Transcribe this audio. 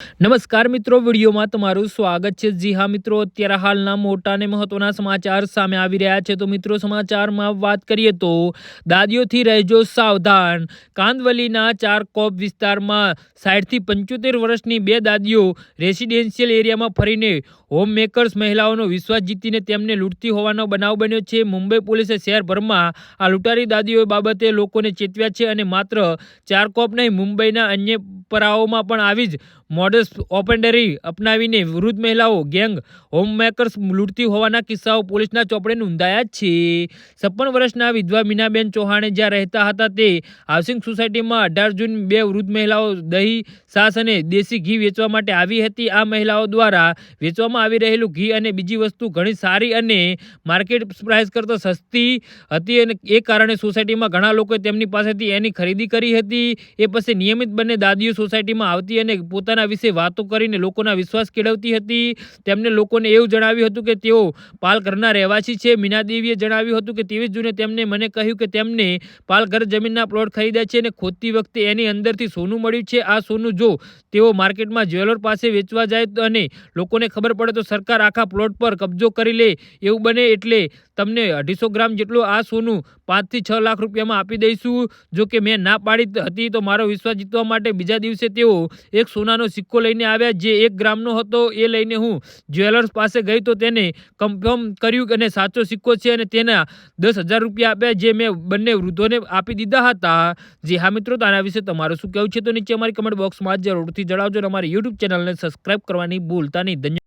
નમસ્કાર મિત્રો, વિડીયોમાં તમારું સ્વાગત છે। જી હા મિત્રો, અત્યારે હાલના મોટા અને મહત્વના સમાચાર સામે આવી રહ્યા છે। તો મિત્રો, સમાચારમાં વાત કરીએ તો દાદીઓથી રહેજો સાવધાન। કાંદવલીના ચારકોપ વિસ્તારમાં 60 થી 75 વર્ષની બે દાદીઓ રેસિડેન્શિયલ એરિયામાં ફરીને હોમમેકર્સ મહિલાઓનો વિશ્વાસ જીતીને તેમને લૂંટતી હોવાનો બનાવ બન્યો છે। મુંબઈ પોલીસે શહેરભરમાં આ લૂંટારી દાદીઓ બાબતે લોકોને ચેતવ્યા છે અને માત્ર ચારકોપ નહીં, મુંબઈના અન્ય પરાઓમાં પણ આવી જ મોડસ ઓપરેન્ડરી અપનાવીને વૃદ્ધ મહિલાઓ ગેંગ હોમમેકર્સ લૂંટતી હોવાના કિસ્સાઓ પોલીસના ચોપડે નોંધાયા છે। 56 વર્ષના વિધવા મીનાબેન ચૌહાણે જ્યાં રહેતા હતા તે હાઉસિંગ સોસાયટીમાં 18 જૂન બે વૃદ્ધ મહિલાઓ દહીં, છાશ અને દેશી ઘી વેચવા માટે આવી હતી। આ મહિલાઓ દ્વારા વેચવામાં આવી રહેલું ઘી અને બીજી વસ્તુ ઘણી સારી અને માર્કેટ પ્રાઇસ કરતાં સસ્તી હતી અને એ કારણે સોસાયટીમાં ઘણા લોકોએ તેમની પાસેથી એની ખરીદી કરી હતી। એ પછી નિયમિત બંને દાદીઓ સોસાયટીમાં આવતી અને પોતાના વિશે વાતો કરીને લોકોના વિશ્વાસ કેળવતી હતી। તેમને લોકોને એવું જણાવ્યું હતું કે તેઓ પાલઘરના રહેવાસી છે। મીનાદેવીએ જણાવ્યું હતું કે 23 જૂને તેમને મને કહ્યું કે તેમને પાલઘર જમીનના પ્લોટ ખરીદ્યા છે અને ખોદતી વખતે એની અંદરથી સોનું મળ્યું છે। આ સોનું જો તેઓ માર્કેટમાં જ્વેલર પાસે વેચવા જાય અને લોકોને ખબર પડે તો સરકાર આખા પ્લોટ પર કબજો કરી લે એવું બને, એટલે તમને 250 ગ્રામ જેટલું આ સોનું 5 થી 6 લાખ રૂપિયામાં આપી દઈશું। જો કે મેં ના પાડી હતી તો મારો વિશ્વાસ જીતવા માટે બીજા દિવસે તેઓ એક સોનાનો સિક્કો લઈને આવ્યા જે 1 ગ્રામનો હતો। એ લઈને હું જ્વેલર્સ પાસે ગઈ તો તેને કન્ફર્મ કર્યું અને સાચો સિક્કો છે અને તેના 10,000 રૂપિયા આપ્યા જે મેં બંને વૃદ્ધોને આપી દીધા હતા। જી હા મિત્રો, તો આના વિશે તમારું શું કહેવું છે તો નીચે અમારી કમેન્ટ બોક્સમાં જરૂરથી જણાવજો અને અમારી યુટ્યુબ ચેનલને સબસ્ક્રાઇબ કરવાની ભૂલતા નહીં। ધન્યવાદ।